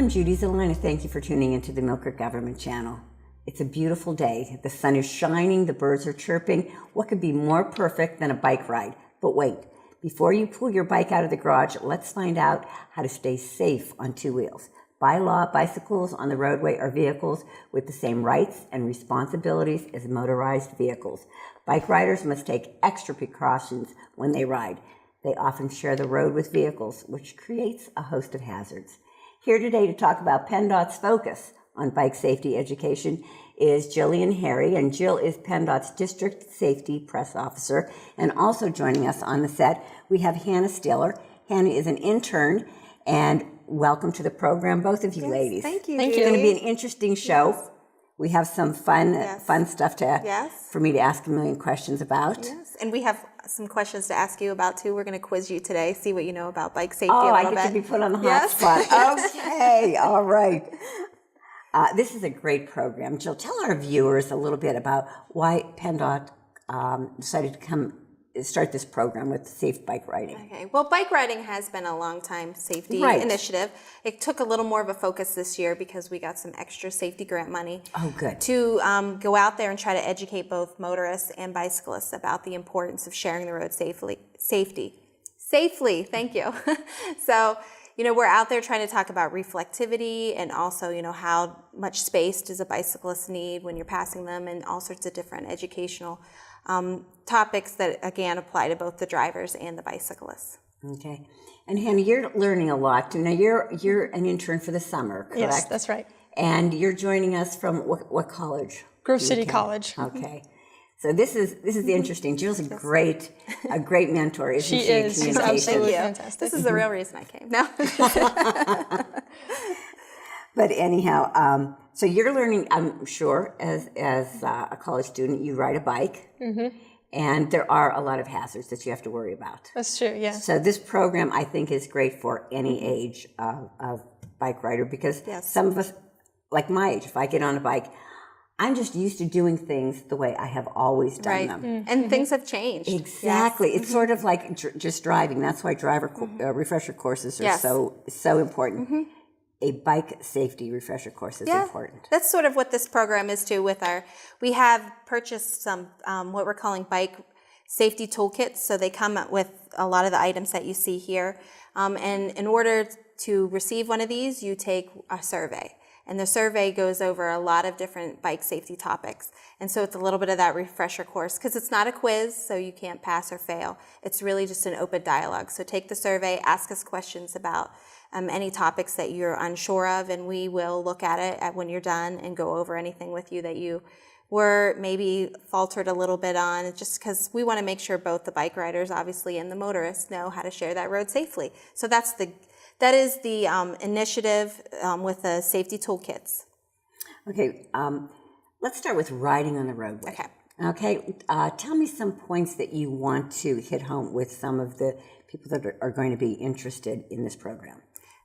I'm Judy Zelina. Thank you for tuning into the Millcreek Government Channel. It's a beautiful day. The sun is shining, the birds are chirping. What could be more perfect than a bike ride? But wait, before you pull your bike out of the garage, let's find out how to stay safe on two wheels. By law, bicycles on the roadway are vehicles with the same rights and responsibilities as motorized vehicles. Bike riders must take extra precautions when they ride. They often share the road with vehicles, which creates a host of hazards. Here today to talk about PennDOT's focus on bike safety education is Jillian Harry, and Jill is PennDOT's District Safety Press Officer. And also joining us on the set, we have Hannah Stiller. Hannah is an intern, and welcome to the program, both of you ladies. Thank you. It's going to be an interesting show. Yes. We have some fun stuff for me to ask a million questions about. Yes, and we have some questions to ask you about too. We're going to quiz you today, see what you know about bike safety a little bit. I get to be put on the hot spot. Okay, all right. This is a great program. Jill, tell our viewers a little bit about why PennDOT decided to start this program with safe bike riding. Okay, well, bike riding has been a long time safety initiative. It took a little more of a focus this year because we got some extra safety grant money. Oh, good. To go out there and try to educate both motorists and bicyclists about the importance of sharing the road safely. Thank you. So, we're out there trying to talk about reflectivity and also, how much space does a bicyclist need when you're passing them, and all sorts of different educational topics that, again, apply to both the drivers and the bicyclists. Okay. And Hannah, you're learning a lot. Now, you're an intern for the summer, correct? Yes, that's right. And you're joining us from what college? Grove City College. Okay. So this is interesting. Jill's a great mentor, isn't she? She is. She's absolutely fantastic. This is the real reason I came. No. But anyhow, so you're learning, I'm sure, as a college student, you ride a bike, and there are a lot of hazards that you have to worry about. That's true, yeah. So this program, I think, is great for any age of bike rider, because some of us, like my age, if I get on a bike, I'm just used to doing things the way I have always done them. And things have changed. Exactly. Yes. It's sort of like just driving. That's why driver refresher courses are so important. A bike safety refresher course is important. That's sort of what this program is too. We have purchased some what we're calling bike safety toolkits. So they come with a lot of the items that you see here. And in order to receive one of these, you take a survey. And the survey goes over a lot of different bike safety topics. And so it's a little bit of that refresher course, because it's not a quiz, so you can't pass or fail. It's really just an open dialogue. So take the survey, ask us questions about any topics that you're unsure of, and we will look at it when you're done and go over anything with you that you were maybe faltered a little bit on, just because we want to make sure both the bike riders, obviously, and the motorists know how to share that road safely. So that is the initiative with the safety toolkits. Okay, let's start with riding on the roadway. Okay, tell me some points that you want to hit home with some of the people that are going to be interested in this program.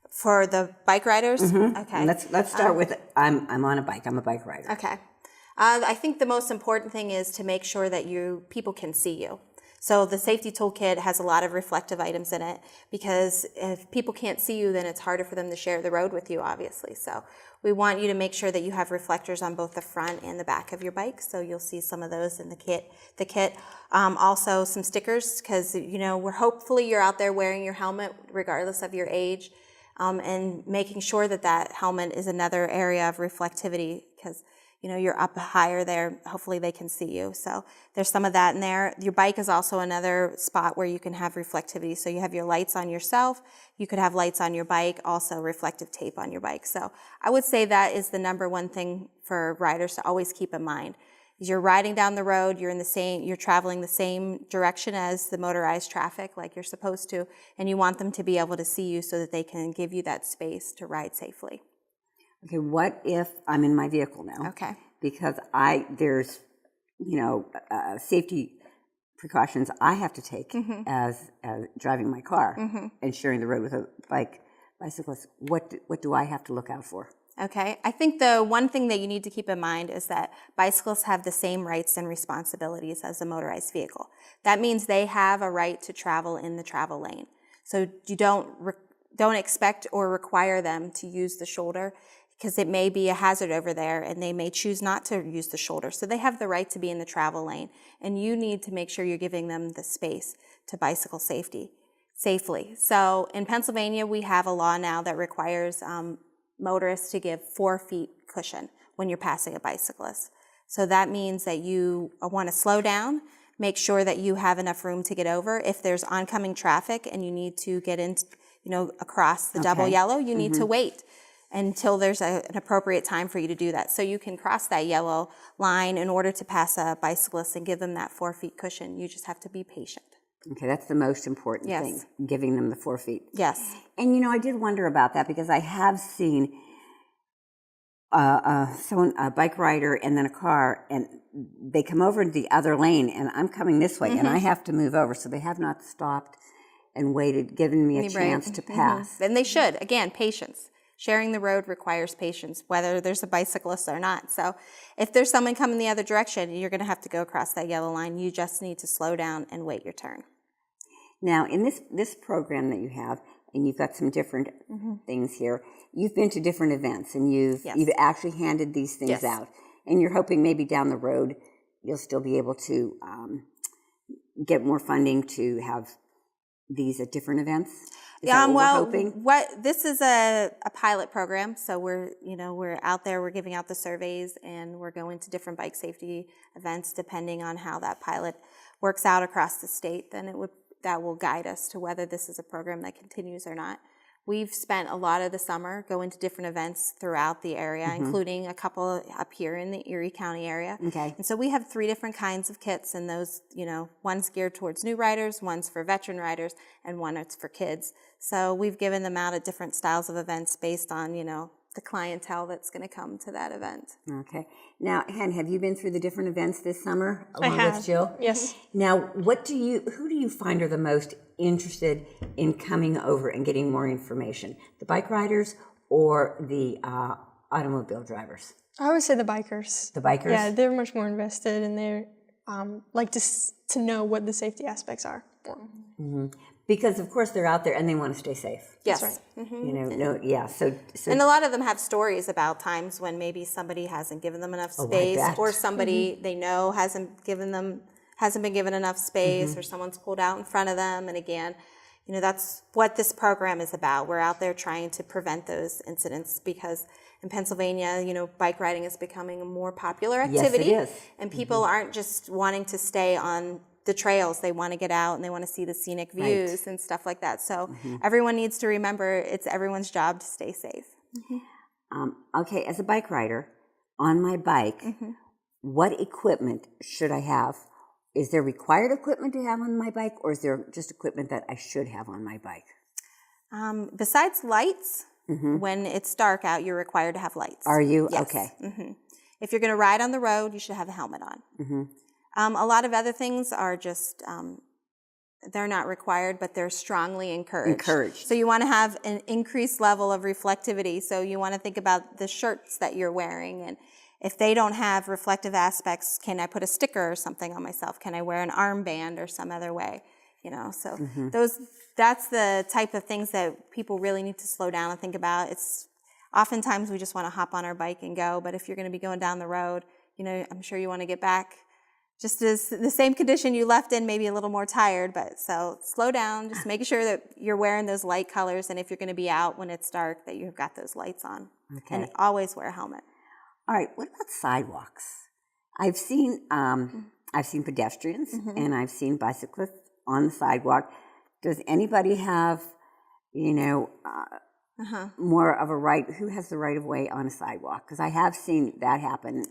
For the bike riders? Okay. Let's start with I'm on a bike. I'm a bike rider. Okay. I think the most important thing is to make sure that people can see you. So the safety toolkit has a lot of reflective items in it, because if people can't see you, then it's harder for them to share the road with you, obviously. So we want you to make sure that you have reflectors on both the front and the back of your bike. So you'll see some of those in the kit. Also some stickers, because hopefully you're out there wearing your helmet regardless of your age, and making sure that helmet is another area of reflectivity, because you're up higher there. Hopefully they can see you. So there's some of that in there. Your bike is also another spot where you can have reflectivity. So you have your lights on yourself. You could have lights on your bike, also reflective tape on your bike. So I would say that is the number one thing for riders to always keep in mind. You're riding down the road, you're traveling the same direction as the motorized traffic like you're supposed to, and you want them to be able to see you so that they can give you that space to ride safely. Okay, what if I'm in my vehicle now? Okay. Because there's safety precautions I have to take as driving my car and sharing the road with a bicyclist. What do I have to look out for? Okay, I think the one thing that you need to keep in mind is that bicyclists have the same rights and responsibilities as a motorized vehicle. That means they have a right to travel in the travel lane. So you don't don't expect or require them to use the shoulder, because it may be a hazard over there and they may choose not to use the shoulder. So they have the right to be in the travel lane, and you need to make sure you're giving them the space to bicycle safely. So in Pennsylvania, we have a law now that requires motorists to give 4 feet cushion when you're passing a bicyclist. So that means that you want to slow down, make sure that you have enough room to get over. If there's oncoming traffic and you need to get in, across the double yellow, you need to wait until there's an appropriate time for you to do that. So you can cross that yellow line in order to pass a bicyclist and give them that 4 feet cushion. You just have to be patient. Okay, that's the most important thing, giving them the 4 feet. Yes. And, I did wonder about that because I have seen a bike rider and then a car, and they come over to the other lane, and I'm coming this way, and I have to move over. So they have not stopped and waited, given me a chance to pass. And they should. Again, patience. Sharing the road requires patience, whether there's a bicyclist or not. So if there's someone coming the other direction, you're going to have to go across that yellow line. You just need to slow down and wait your turn. Now, in this program that you have, and you've got some different things here, you've been to different events, and you've actually handed these things out. And you're hoping maybe down the road you'll still be able to get more funding to have these at different events? Is that what we're hoping? This is a pilot program, so we're out there, we're giving out the surveys, and we're going to different bike safety events. Depending on how that pilot works out across the state, then that will guide us to whether this is a program that continues or not. We've spent a lot of the summer going to different events throughout the area, including a couple up here in the Erie County area. Okay. And so we have 3 different kinds of kits, and those, one's geared towards new riders, one's for veteran riders, and one is for kids. So we've given them out at different styles of events based on, the clientele that's going to come to that event. Okay. Now, Hen, have you been through the different events this summer along I have. with Jill? Yes. Now, who do you find are the most interested in coming over and getting more information? The bike riders or the automobile drivers? I would say the bikers. The bikers? Yeah, they're much more invested, and they like to know what the safety aspects are. Because of course they're out there and they want to stay safe. Yes. That's right. So And a lot of them have stories about times when maybe somebody hasn't given them enough space, or somebody they know hasn't been given enough space, or someone's pulled out in front of them. And again, that's what this program is about. We're out there trying to prevent those incidents, because in Pennsylvania, bike riding is becoming a more popular activity. Yes, it is. And people aren't just wanting to stay on the trails. They want to get out and they want to see the scenic views and stuff like that. So everyone needs to remember it's everyone's job to stay safe. Okay, as a bike rider, on my bike, what equipment should I have? Is there required equipment to have on my bike, or is there just equipment that I should have on my bike? Besides lights, when it's dark out, you're required to have lights. Are you? Yes. Okay. If you're going to ride on the road, you should have a helmet on. A lot of other things are just, they're not required, but they're strongly encouraged. So you want to have an increased level of reflectivity. So you want to think about the shirts that you're wearing, and if they don't have reflective aspects, can I put a sticker or something on myself? Can I wear an armband or some other way? So that's the type of things that people really need to slow down and think about. It's oftentimes we just want to hop on our bike and go, but if you're going to be going down the road, I'm sure you want to get back just as the same condition you left in, maybe a little more tired, but so slow down, just make sure that you're wearing those light colors, and if you're going to be out when it's dark, that you've got those lights on. Okay. And always wear a helmet. All right, what about sidewalks? I've seen pedestrians and I've seen bicyclists on the sidewalk. Does anybody have, more of a right? Who has the right of way on a sidewalk? Because I have seen that happen.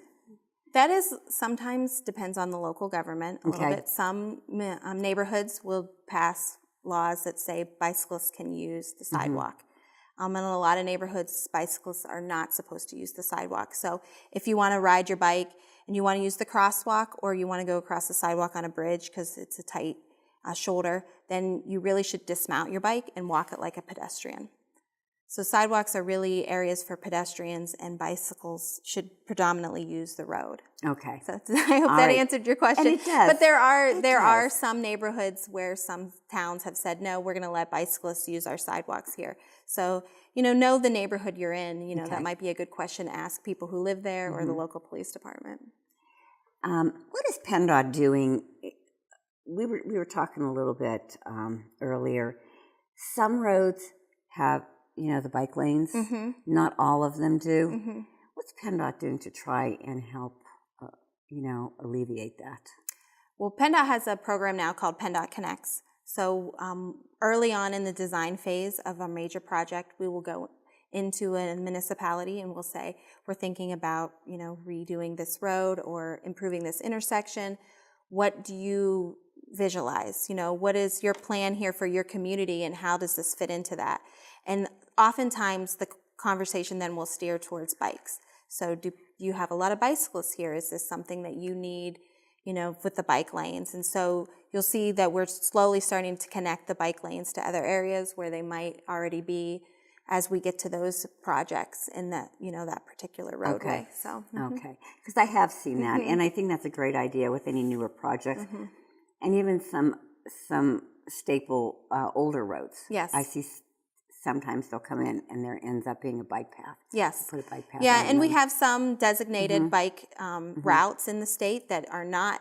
That is sometimes depends on the local government a little bit. Some neighborhoods will pass laws that say bicyclists can use the sidewalk. In a lot of neighborhoods, bicyclists are not supposed to use the sidewalk. So if you want to ride your bike and you want to use the crosswalk, or you want to go across the sidewalk on a bridge because it's a tight shoulder, then you really should dismount your bike and walk it like a pedestrian. So sidewalks are really areas for pedestrians, and bicycles should predominantly use the road. Okay. So I hope All that right. answered your question. And it does. But there are does. some neighborhoods where some towns have said, no, we're going to let bicyclists use our sidewalks here. So, know the neighborhood you're in. That might be a good question to ask people who live there or the local police department. What is PennDOT doing? We were talking a little bit earlier. Some roads have, the bike lanes. Not all of them do. What's PennDOT doing to try and help, alleviate that? Well, PennDOT has a program now called PennDOT Connects. So early on in the design phase of a major project, we will go into a municipality and we'll say, we're thinking about, redoing this road or improving this intersection. What do you visualize? What is your plan here for your community and how does this fit into that? And oftentimes the conversation then will steer towards bikes. So do you have a lot of bicyclists here? Is this something that you need, with the bike lanes? And so you'll see that we're slowly starting to connect the bike lanes to other areas where they might already be as we get to those projects in that, that particular roadway. Okay. So, okay. Because I have seen that, and I think that's a great idea with any newer projects. And even some staple older roads. Yes. I see sometimes they'll come in and there ends up being a bike path. Yes. Put a bike path. Yeah, on and we them. have some designated bike routes in the state that are not,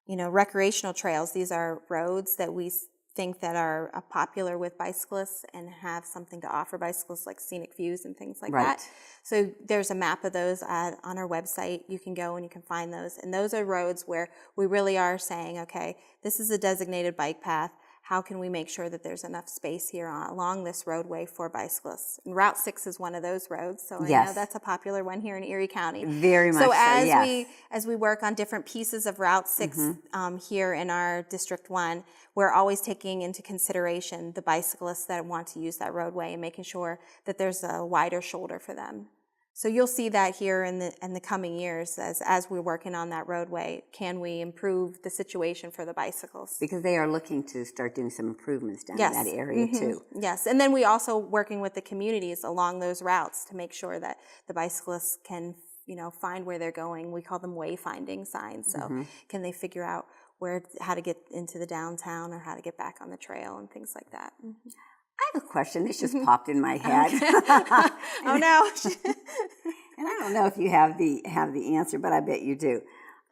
recreational trails. These are roads that we think that are popular with bicyclists and have something to offer bicyclists, like scenic views and things like that. So there's a map of those on our website. You can go and you can find those. And those are roads where we really are saying, okay, this is a designated bike path. How can we make sure that there's enough space here along this roadway for bicyclists? And Route 6 is one of those roads, so I know that's a popular one here in Erie County. Very much so, as we work on different pieces of Route 6 here in our District 1, we're always taking into consideration the bicyclists that want to use that roadway and making sure that there's a wider shoulder for them. So you'll see that here in the coming years as we're working on that roadway. Can we improve the situation for the bicycles? Because they are looking to start doing some improvements down in that area too. Yes, and then we also working with the communities along those routes to make sure that the bicyclists can, find where they're going. We call them wayfinding signs. So can they figure out how to get into the downtown or how to get back on the trail and things like that. I have a question. This just popped in my head. Oh no! And I don't know if you have the answer, but I bet you do.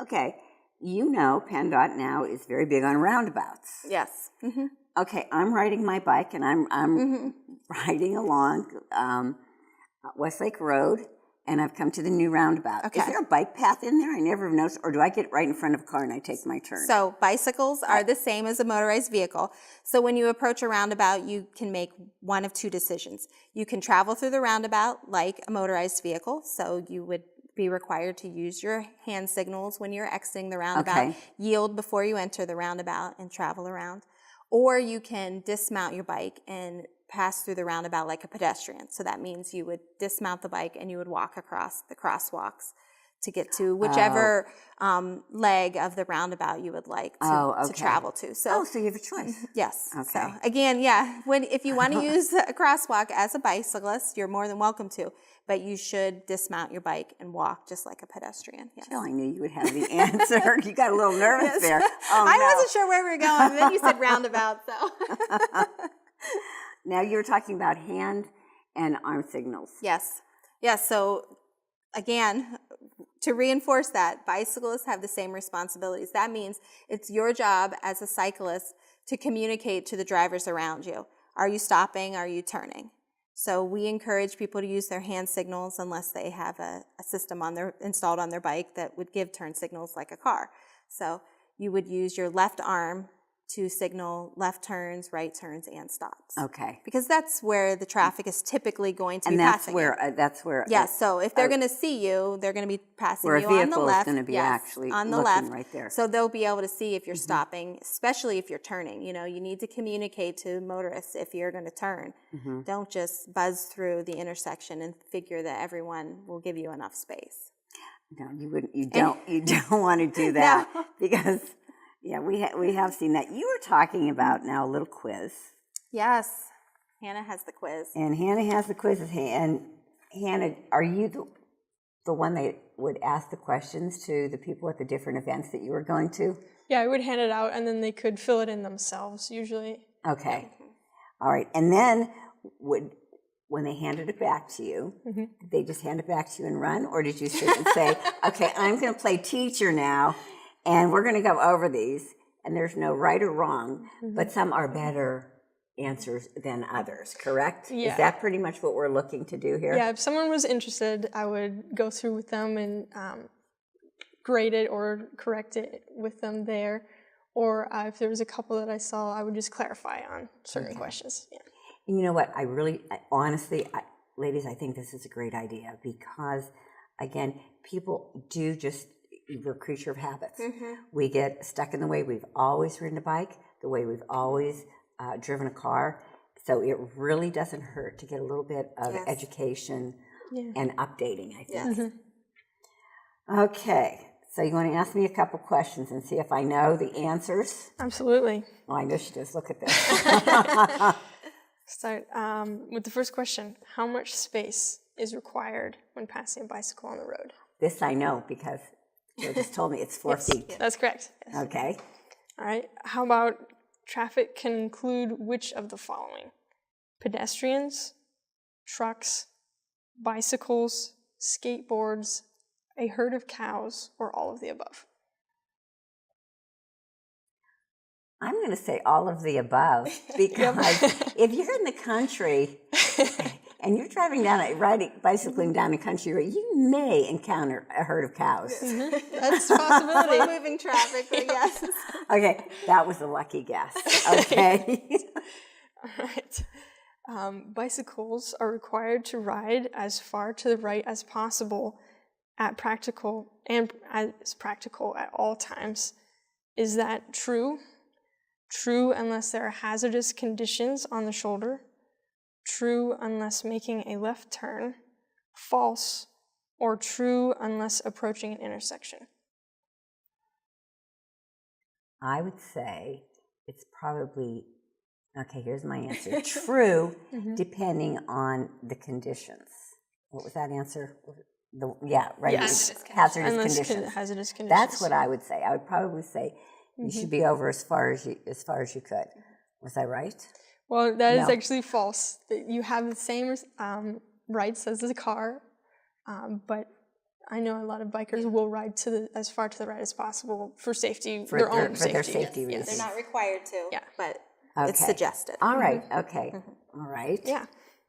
Okay, PennDOT now is very big on roundabouts. Yes. Okay, I'm riding my bike and I'm riding along Westlake Road, and I've come to the new roundabout. Okay. Is there a bike path in there? I never noticed. Or do I get right in front of a car and I take my turn? So bicycles are the same as a motorized vehicle. So when you approach a roundabout, you can make one of two decisions. You can travel through the roundabout like a motorized vehicle. So you would be required to use your hand signals when you're exiting the roundabout, yield before you enter the roundabout and travel around. Or you can dismount your bike and pass through the roundabout like a pedestrian. So that means you would dismount the bike and you would walk across the crosswalks to get to whichever leg of the roundabout you would like to travel to. So, so you have a choice. Yes. Okay. So again, if you want to use a crosswalk as a bicyclist, you're more than welcome to, but you should dismount your bike and walk just like a pedestrian. Yes. Jill, I knew you would have the answer. You got a little nervous there. I wasn't sure where we were going, and then you said roundabout, so. Now you're talking about hand and arm signals. Yes. Yes. So again, to reinforce that, bicyclists have the same responsibilities. That means it's your job as a cyclist to communicate to the drivers around you. Are you stopping? Are you turning? So we encourage people to use their hand signals unless they have a system installed on their bike that would give turn signals like a car. So you would use your left arm to signal left turns, right turns, and stops. Okay. Because that's where the traffic is typically going to be And passing. that's where. Yes, so if they're going to see you, they're going to be passing where you on the a vehicle left. is going to be actually on the looking left. right there. So they'll be able to see if you're stopping, especially if you're turning. You need to communicate to motorists if you're going to turn. Don't just buzz through the intersection and figure that everyone will give you enough space. No, you wouldn't. You don't want to do that because. Yeah, we have seen that. You were talking about now a little quiz. Yes. Hannah has the quiz. And Hannah has the quizzes. And Hannah, are you the one that would ask the questions to the people at the different events that you were going to? Yeah, I would hand it out, and then they could fill it in themselves, usually. Okay. All right. And then when they handed it back to you, did they just hand it back to you and run? Or did you sit and say, okay, I'm going to play teacher now, and we're going to go over these, and there's no right or wrong, but some are better answers than others, correct? Yeah. Is that pretty much what we're looking to do here? Yeah, if someone was interested, I would go through with them and grade it or correct it with them there. Or if there was a couple that I saw, I would just clarify on certain questions. Yeah. And you know what? Honestly, ladies, I think this is a great idea because, again, people do we're a creature of habits. We get stuck in the way we've always ridden a bike, the way we've always driven a car. So it really doesn't hurt to get a little bit of education and updating, I think. Okay. So you want to ask me a couple questions and see if I know the answers? Absolutely. Oh, I know she does. Look at this. Start with the first question. How much space is required when passing a bicycle on the road? This I know because Joe just told me it's 4 feet. That's correct. Yes. Okay. All right. How about traffic can include which of the following? Pedestrians, trucks, bicycles, skateboards, a herd of cows, or all of the above? I'm going to say all of the above because if you're in the country and you're bicycling down a country road, you may encounter a herd of cows. That's a possibility. Slow moving traffic, but yes. Okay, that was a lucky guess. Okay. All right. Bicycles are required to ride as far to the right as possible at practical at all times. Is that true? True unless there are hazardous conditions on the shoulder. True unless making a left turn. False. Or true unless approaching an intersection. I would say it's probably, okay, here's my answer. True, depending on the conditions. What was that answer? Right. Yes. Hazardous Unless conditions. hazardous conditions. That's what I would say. I would probably say you should be over as far as you could. Was I right? Well, that is actually false. You have the same rights as the car, but I know a lot of bikers will ride as far to the right as possible for safety, For their own their safety. safety Yes. reasons. They're not required to, but it's Okay. suggested. All right. Okay. All right. Yeah.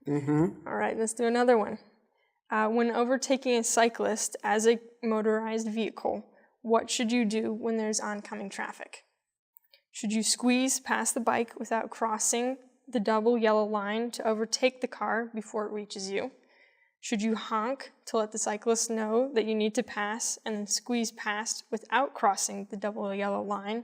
All right, let's do another one. When overtaking a cyclist as a motorized vehicle, what should you do when there's oncoming traffic? Should you squeeze past the bike without crossing the double yellow line to overtake the car before it reaches you? Should you honk to let the cyclist know that you need to pass and then squeeze past without crossing the double yellow line?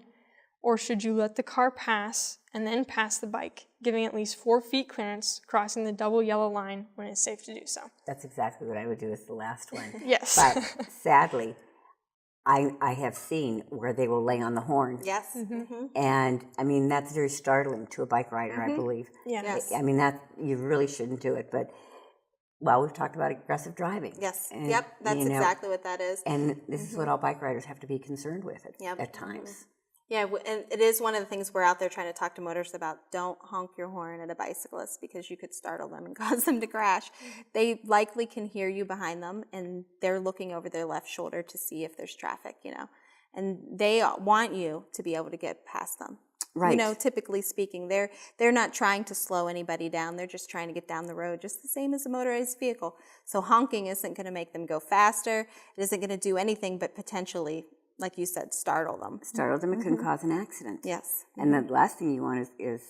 Or should you let the car pass and then pass the bike, giving at least 4 feet clearance, crossing the double yellow line when it's safe to do so? That's exactly what I would do as the last one. Yes. But sadly, I have seen where they will lay on the horn. Yes. And I mean, that's very startling to a bike rider, I believe. Yeah. Yes. I mean, you really shouldn't do it. But, well, we've talked about aggressive driving. Yes. And, Yep. That's exactly what that is. And this is what all bike riders have to be concerned with at times. Yeah, and it is one of the things we're out there trying to talk to motorists about. Don't honk your horn at a bicyclist because you could startle them and cause them to crash. They likely can hear you behind them, and they're looking over their left shoulder to see if there's traffic, and they want you to be able to get past them. Right. Typically speaking, they're not trying to slow anybody down. They're just trying to get down the road, just the same as a motorized vehicle. So honking isn't going to make them go faster. It isn't going to do anything but potentially, like you said, startle them. Startle them, it can cause an accident. Yes. And the last thing you want is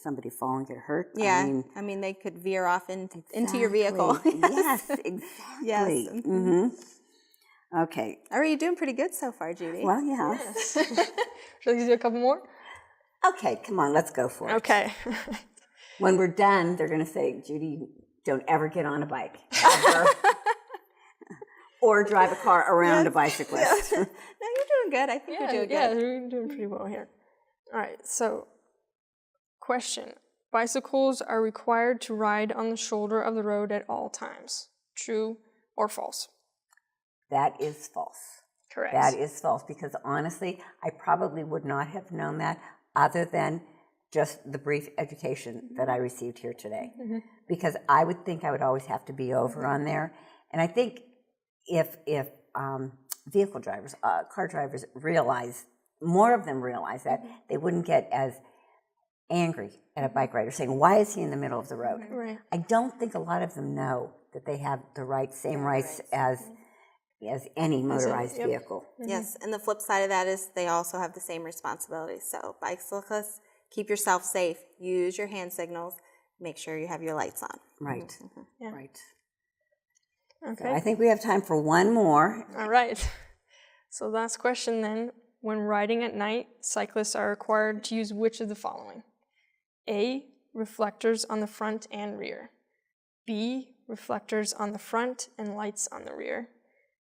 somebody fall and get hurt. Yeah. I mean, they could veer off into your vehicle. Yes, exactly. Yes. Okay. All right, you're doing pretty good so far, Judy. Well, yeah. Shall we do a couple more? Okay, come on, let's go for it. Okay. When we're done, they're going to say, Judy, don't ever get on a bike. Ever. Or drive a car around a bicyclist. No, you're doing good. I think you're doing good. Yeah, we're doing pretty well here. All right, so question. bicycles are required to ride on the shoulder of the road at all times. True or false? That is false. Correct. That is false, because honestly, I probably would not have known that other than just the brief education that I received here today. Because I would think I would always have to be over on there. And I think if vehicle drivers, car drivers more of them realize that, they wouldn't get as angry at a bike rider saying, why is he in the middle of the road? Right. I don't think a lot of them know that they have the same rights as any motorized vehicle. Yes, and the flip side of that is they also have the same responsibilities. So bicyclists, keep yourself safe. Use your hand signals. Make sure you have your lights on. Right. Yeah. Right. Okay. So I think we have time for one more. All right. So last question then. When riding at night, cyclists are required to use which of the following? A, reflectors on the front and rear. B, reflectors on the front and lights on the rear.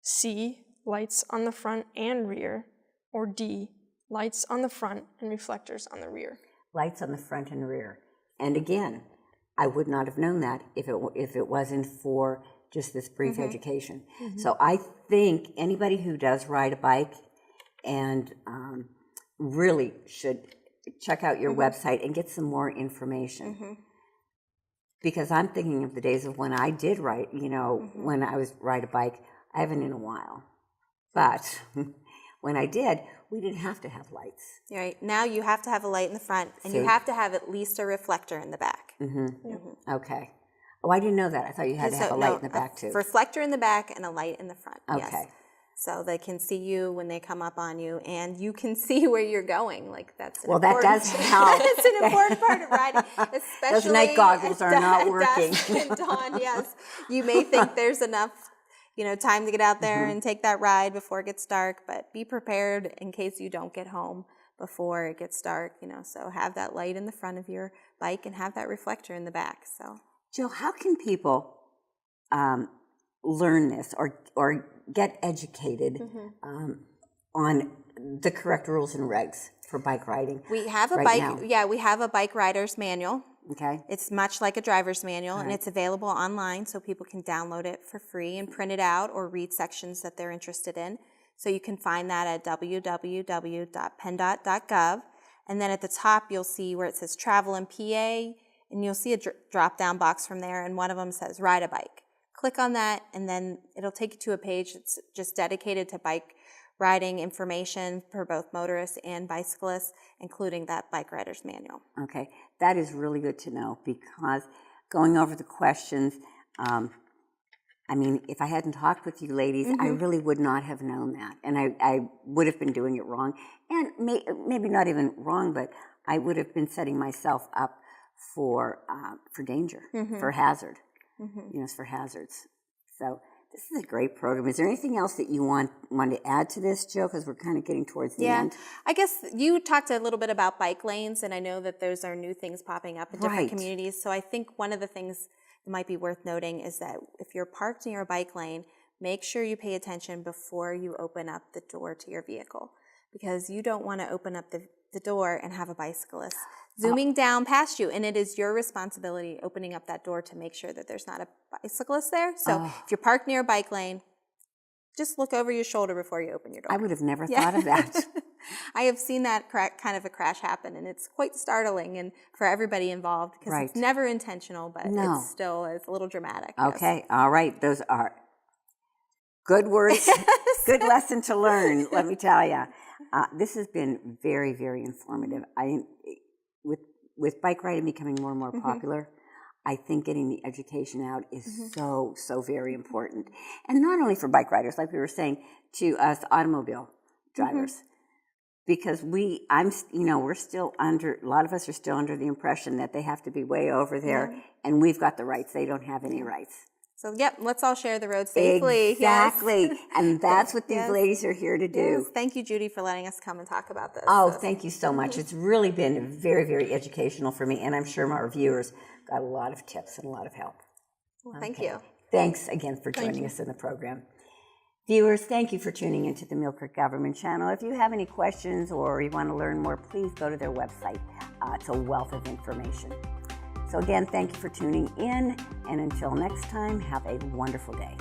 C, lights on the front and rear. Or D, lights on the front and reflectors on the rear. Lights on the front and rear. And again, I would not have known that if it wasn't for just this brief education. So I think anybody who does ride a bike and really should check out your website and get some more information. Because I'm thinking of the days of when I did ride, when I was ride a bike. I haven't in a while. But when I did, we didn't have to have lights. Right. Now you have to have a light in the front, and you have to have at least a reflector in the back. Okay. Oh, I didn't know that. I thought you had to have a light in the back, too. A reflector in the back and a light in the front. Okay. Yes. So they can see you when they come up on you, and you can see where you're going. Like that's an that does help. It's an important part of riding, especially those night goggles are not working. Dusk and dawn, yes, you may think there's enough, time to get out there and take that ride before it gets dark, but be prepared in case you don't get home before it gets dark. So have that light in the front of your bike and have that reflector in the back. So, Jill, how can people learn this or get educated on the correct rules and regs for bike riding? We have a we have a bike rider's manual. Okay. It's much like a driver's manual, and it's available online, so people can download it for free and print it out or read sections that they're interested in. So you can find that at www.penndot.gov, and then at the top you'll see where it says Travel and PA, and you'll see a drop-down box from there, and one of them says Ride a Bike. Click on that, and then it'll take you to a page that's just dedicated to bike riding information for both motorists and bicyclists, including that bike rider's manual. Okay, that is really good to know, because going over the questions, if I hadn't talked with you ladies, I really would not have known that, and I would have been doing it wrong, and maybe not even wrong, but I would have been setting myself up for danger, for hazard. For hazards. So this is a great program. Is there anything else that you want to add to this, Jill? Because we're kind of getting towards the end. I guess you talked a little bit about bike lanes, and I know that those are new things popping up in different communities. So I think one of the things that might be worth noting is that if you're parked near a bike lane, make sure you pay attention before you open up the door to your vehicle, because you don't want to open up the door and have a bicyclist zooming down past you, and it is your responsibility opening up that door to make sure that there's not a bicyclist there. So if you're parked near a bike lane, just look over your shoulder before you open your door. I would have never thought of that. I have seen that kind of a crash happen, and it's quite startling and for everybody involved, because it's never intentional, but it's still a little dramatic. Okay, all right. Those are good words, good lesson to learn, let me tell you. This has been very, very informative. With bike riding becoming more and more popular, I think getting the education out is so very important. And not only for bike riders, like we were saying, to us automobile drivers. Because we're still under, a lot of us are still under the impression that they have to be way over there, and we've got the rights. They don't have any rights. So, let's all share the road safely. Exactly. Yes. And that's what these ladies are here to do. Yes. Thank you, Judy, for letting us come and talk about this. Oh, thank you so much. It's really been very, very educational for me, and I'm sure our viewers got a lot of tips and a lot of help. Well, thank you. Thanks again for joining us in the program. Viewers, thank you for tuning into the Millcreek Government Channel. If you have any questions or you want to learn more, please go to their website. It's a wealth of information. So again, thank you for tuning in, and until next time, have a wonderful day.